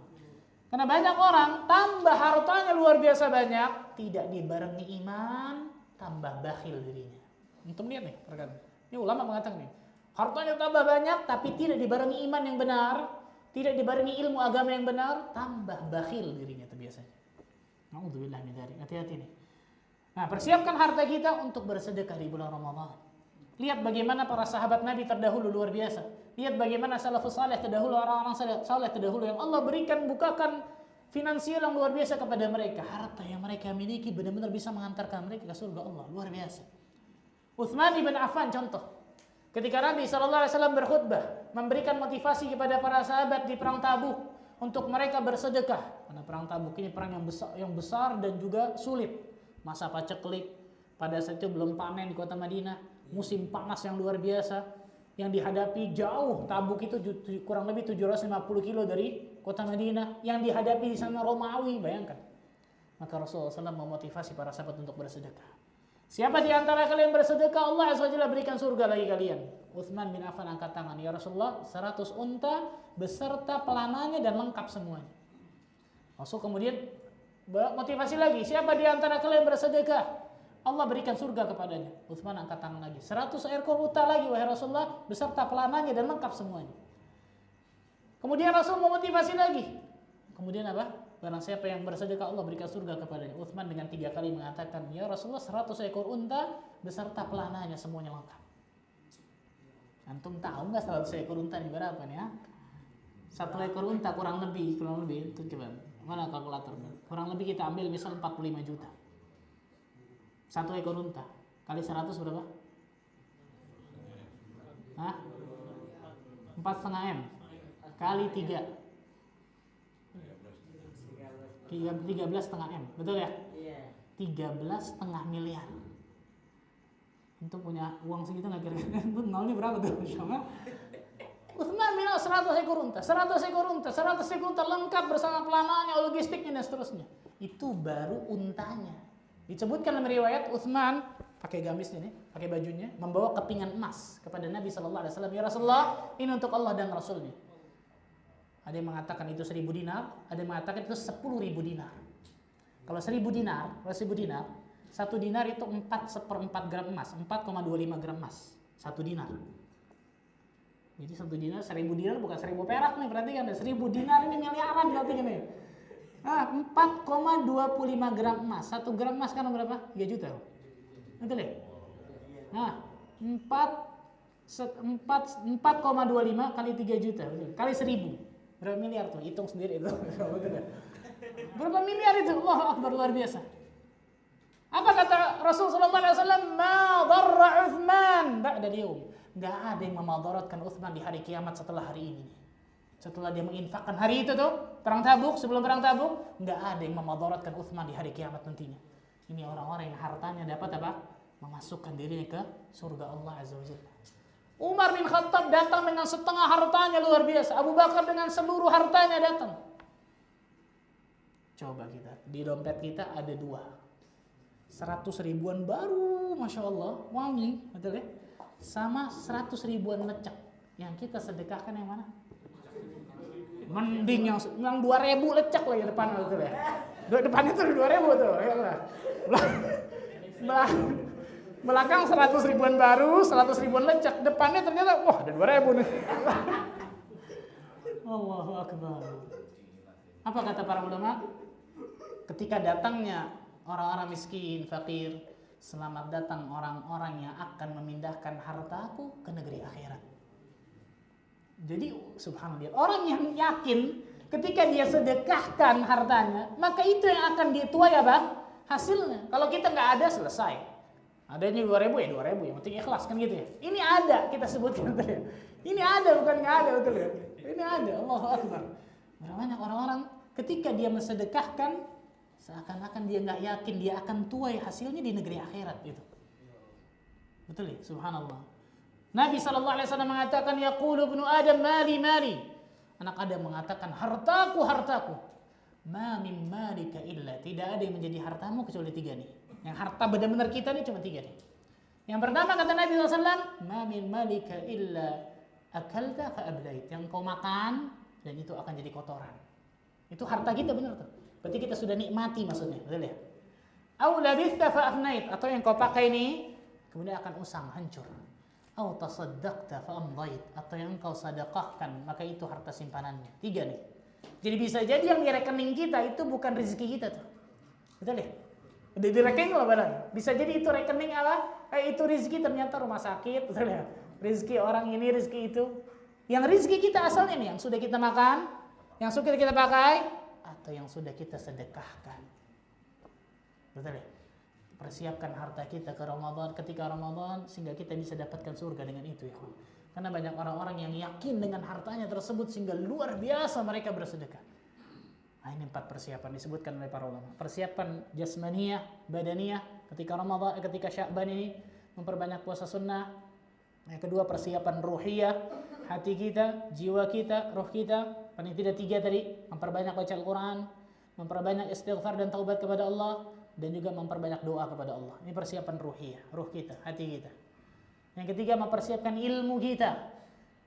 Karena banyak orang tambah hartanya luar biasa banyak, tidak dibarengi iman, tambah bakhil dirinya. Untuk lihat nih, rekan. Ini ulama mengatakan nih, hartanya tambah banyak tapi tidak dibarengi iman yang benar, tidak dibarengi ilmu agama yang benar, tambah bakhil dirinya itu biasanya. Na'udzubillah min dzalik. Hati-hati nih. Nah, persiapkan harta kita untuk bersedekah di bulan Ramadan. Lihat bagaimana para sahabat Nabi terdahulu luar biasa. Lihat bagaimana salafus saleh terdahulu, orang-orang saleh terdahulu yang Allah berikan, bukakan finansial yang luar biasa kepada mereka. Harta yang mereka miliki benar-benar bisa mengantarkan mereka ke surga Allah, luar biasa. Utsman bin Affan contoh. Ketika Nabi SAW berkhutbah, memberikan motivasi kepada para sahabat di perang Tabuk untuk mereka bersedekah. Karena perang Tabuk ini perang yang besar dan juga sulit. Masa paceklik, pada saat itu belum panen di kota Madinah, musim panas yang luar biasa yang dihadapi jauh. Tabuk itu kurang lebih 750 kilo dari kota Madinah, yang dihadapi di sana Romawi, bayangkan. Maka Rasulullah SAW memotivasi para sahabat untuk bersedekah. Siapa di antara kalian bersedekah, Allah Azza wa Jalla berikan surga bagi kalian. Utsman bin Affan angkat tangan, ya Rasulullah, 100 unta beserta pelananya dan lengkap semuanya. Rasul kemudian motivasi lagi, siapa di antara kalian bersedekah, Allah berikan surga kepadanya. Utsman angkat tangan lagi, 100 ekor unta lagi wahai Rasulullah beserta pelananya dan lengkap semuanya. Kemudian Rasul memotivasi lagi. Kemudian apa? Barang siapa yang bersedekah, Allah berikan surga kepadanya. Utsman dengan 3 kali mengatakan, ya Rasulullah, 100 ekor unta beserta pelananya semuanya lengkap. Antum tahu nggak 100 ekor unta ini berapa nih ya? 1 ekor unta kurang lebih itu coba mana kalkulatornya? Kurang lebih kita ambil misal 45 juta. 1 ekor unta kali 100 berapa? Hah? 4,5 M kali 3 13,5 M, betul ya? Iya. 13,5 miliar. Untuk punya uang segitu nggak kira-kira? Nolnya berapa tuh? Sama? Utsman bilang 100 ekor unta, 100 ekor unta, 100 ekor unta lengkap bersama pelananya, logistiknya dan seterusnya. Itu baru untanya. Disebutkan dalam riwayat Utsman pakai gamisnya nih, pakai bajunya, membawa kepingan emas kepada Nabi SAW. Ya Rasulullah, ini untuk Allah dan Rasulnya. Ada yang mengatakan itu 1.000 dinar, ada yang mengatakan itu 10.000 dinar. Kalau 1.000 dinar, 1 dinar itu 4/4 gram emas, 4,25 gram emas, 1 dinar. Jadi 1 dinar, 1.000 dinar bukan 1.000 perak nih, perhatikan deh, 1.000 dinar ini miliaran berarti kan nih. Nah, 4,25 gram emas, 1 gram emas kan berapa? 3 juta. Betul ya? Nah, 4,25 kali 3 juta, kali 1.000. Berapa miliar tuh? Hitung sendiri itu. Berapa miliar itu? Allahu Akbar, luar biasa. Apa kata Rasul sallallahu alaihi wasallam? Ma dharra Utsman ba'da al-yawm. Enggak ada yang memadaratkan Utsman di hari kiamat setelah hari ini. Setelah dia menginfakkan hari itu tuh, perang Tabuk, sebelum perang Tabuk, enggak ada yang memadaratkan Utsman di hari kiamat nantinya. Ini orang-orang yang hartanya dapat apa? Memasukkan dirinya ke surga Allah Azza wa Jalla. Umar bin Khattab datang dengan setengah hartanya, luar biasa. Abu Bakar dengan seluruh hartanya datang. Coba kita, di dompet kita ada 100 ribuan baru, Masya Allah, wangi, betul ya? Sama 100 ribuan lecek. Yang kita sedekahkan yang mana? Mending yang 2.000 lecek lagi depan, betul ya? Depannya tuh 2.000 tuh, ya lah. Belakang 100 ribuan baru, 100 ribuan lecek. Depannya ternyata, wah ada 2.000 nih. Allahu Akbar. Apa kata para ulama? Ketika datangnya orang-orang miskin, fakir, selamat datang orang-orang yang akan memindahkan hartaku ke negeri akhirat. Jadi subhanallah, orang yang yakin ketika dia sedekahkan hartanya, maka itu yang akan dituai apa? Hasilnya. Kalau kita nggak ada, selesai. Adanya 2.000 ya 2.000, yang penting ikhlas kan gitu ya. Ini ada, kita sebutkan betul ya. Ini ada, bukan nggak ada, betul ya. Ini ada, Allahu Akbar. Banyak orang-orang ketika dia mensedekahkan, seakan-akan dia nggak yakin dia akan tuai hasilnya di negeri akhirat itu. Betul ya, subhanallah. Nabi SAW mengatakan, yaqulu ibnu Adam mali mali. Anak Adam mengatakan, hartaku hartaku. Ma min malika illa, tidak ada yang menjadi hartamu kecuali 3 nih. Yang harta benar-benar kita nih cuma 3 nih. Yang pertama kata Nabi SAW, ma min malika illa akalta fa ablait. Yang kau makan dan itu akan jadi kotoran. Itu harta kita benar tuh. Berarti kita sudah nikmati maksudnya, betul ya? Au labitha fa afnait, atau yang kau pakai ini kemudian akan usang, hancur. Au tasaddaqta fa amdait, atau yang kau sedekahkan maka itu harta simpanannya. 3 nih. Jadi bisa jadi yang di rekening kita itu bukan rezeki kita tuh. Betul ya? Di rekening lah benar. Bisa jadi itu rekening apa? Itu rezeki ternyata rumah sakit, betul ya? Rezeki orang ini, rezeki itu. Yang rezeki kita asalnya nih, yang sudah kita makan, yang sudah kita pakai, atau yang sudah kita sedekahkan. Betul ya? Persiapkan harta kita ke Ramadan, ketika Ramadan, sehingga kita bisa dapatkan surga dengan itu ya. Karena banyak orang-orang yang yakin dengan hartanya tersebut sehingga luar biasa mereka bersedekah. Nah, ini 4 persiapan disebutkan oleh para ulama. Persiapan jasmaniyah, badaniyah ketika Ramadan, ketika Sya'ban ini memperbanyak puasa sunnah. Yang kedua persiapan ruhiyah, hati kita, jiwa kita, roh kita. Paling tidak 3 tadi, memperbanyak baca Al-Quran, memperbanyak istighfar dan taubat kepada Allah, dan juga memperbanyak doa kepada Allah. Ini persiapan ruhiyah, ruh kita, hati kita. Yang ketiga mempersiapkan ilmu kita,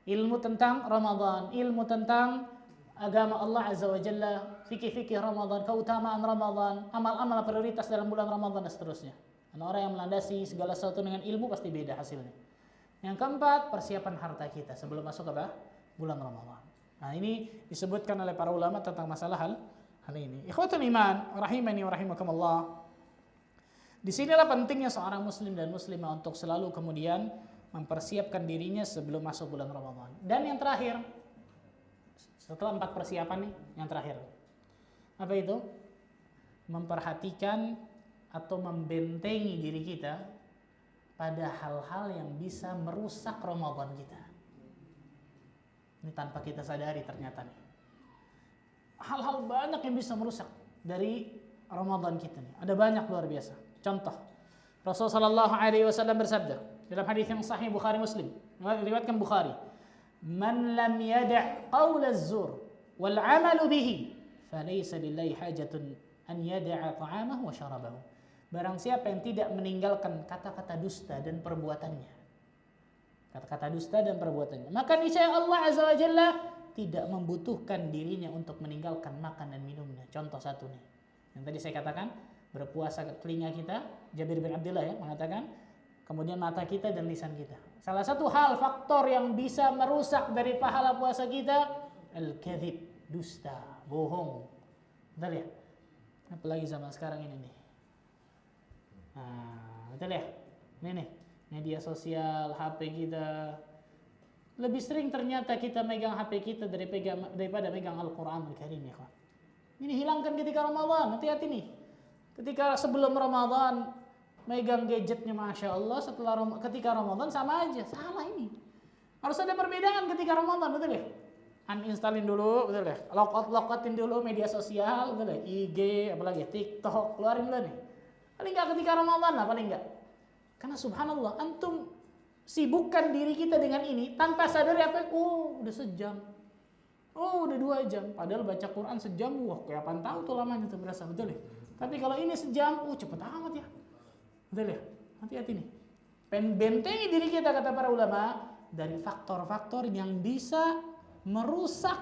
ilmu tentang Ramadan, ilmu tentang agama Allah Azza wa Jalla, fikih-fikih Ramadan, keutamaan Ramadan, amal-amal prioritas dalam bulan Ramadan dan seterusnya. Dan orang yang melandasi segala sesuatu dengan ilmu pasti beda hasilnya. Yang keempat, persiapan harta kita sebelum masuk apa? Bulan Ramadan. Nah, ini disebutkan oleh para ulama tentang masalah hal ini. Ikhwatul iman, rahimani wa rahimakumullah. Disinilah pentingnya seorang muslim dan muslimah untuk selalu kemudian mempersiapkan dirinya sebelum masuk bulan Ramadan. Dan yang terakhir, setelah 4 persiapan nih, yang terakhir. Apa itu? Memperhatikan atau membentengi diri kita pada hal-hal yang bisa merusak Ramadan kita. Ini tanpa kita sadari ternyata nih. Hal-hal banyak yang bisa merusak dari Ramadan kita nih. Ada banyak luar biasa. Contoh, Rasulullah SAW bersabda dalam hadis yang sahih Bukhari Muslim, riwayatkan Bukhari, "Man lam yada' qaula az-zur wal 'amalu bihi, falaysa lillahi hajatun an yada'a ta'amahu wa syarabahu." Barang siapa yang tidak meninggalkan kata-kata dusta dan perbuatannya, kata-kata dusta dan perbuatannya, maka niscaya Allah Azza wa Jalla tidak membutuhkan dirinya untuk meninggalkan makan dan minumnya. Contoh satu nih, yang tadi saya katakan, berpuasa telinga kita, Jabir bin Abdullah ya mengatakan, kemudian mata kita dan lisan kita. Salah satu hal faktor yang bisa merusak dari pahala puasa kita, al-kadhib, dusta, bohong. Betul ya? Apalagi zaman sekarang ini nih. Nah, betul ya? Ini nih, media sosial, HP kita. Lebih sering ternyata kita megang HP kita daripada megang Al-Quran Al-Karim ya kawan. Ini hilangkan ketika Ramadan, hati-hati nih. Ketika sebelum Ramadan megang gadgetnya Masya Allah, ketika Ramadan sama aja, salah ini. Harus ada perbedaan ketika Ramadan, betul ya? Uninstallin dulu, betul ya? Lockout-lockoutin dulu media sosial, betul ya? IG, apalagi TikTok, keluarin dulu nih. Paling enggak ketika Ramadan lah, paling enggak. Karena subhanallah, antum sibukkan diri kita dengan ini tanpa sadar apa? Oh, udah sejam. Oh, udah 2 jam. Padahal baca Quran sejam, wah kayak apaan tahu tuh lamanya tuh berasa, betul ya? Tapi kalau ini sejam, cepet amat ya. Betul ya? Hati-hati nih. Bentengi diri kita, kata para ulama, dari faktor-faktor yang bisa merusak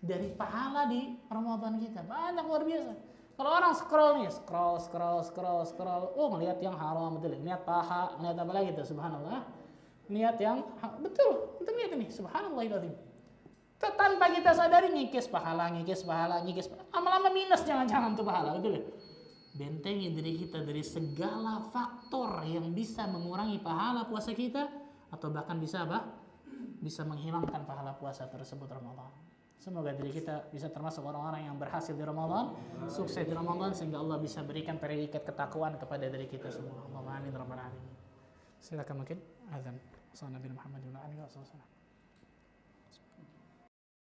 dari pahala di Ramadan kita. Banyak, luar biasa. Kalau orang scroll nih, scroll. Oh, ngelihat yang haram, betul ya? Niat paha, ngelihat apa lagi tuh, subhanallah. Niat yang, betul, kita lihat ini, subhanallahiladzim. Tanpa kita sadari ngikis pahala. Lama-lama minus jangan-jangan tuh pahala, betul ya? Bentengi diri kita dari segala faktor yang bisa mengurangi pahala puasa kita, atau bahkan bisa apa? Bisa menghilangkan pahala puasa tersebut Ramadan. Semoga diri kita bisa termasuk orang-orang yang berhasil di Ramadan, sukses di Ramadan, sehingga Allah bisa berikan predikat ketakwaan kepada diri kita semua. Allahumma amin rabbal alamin. Silakan mungkin azan. Sallallahu Nabi Muhammad wa alihi wasallam.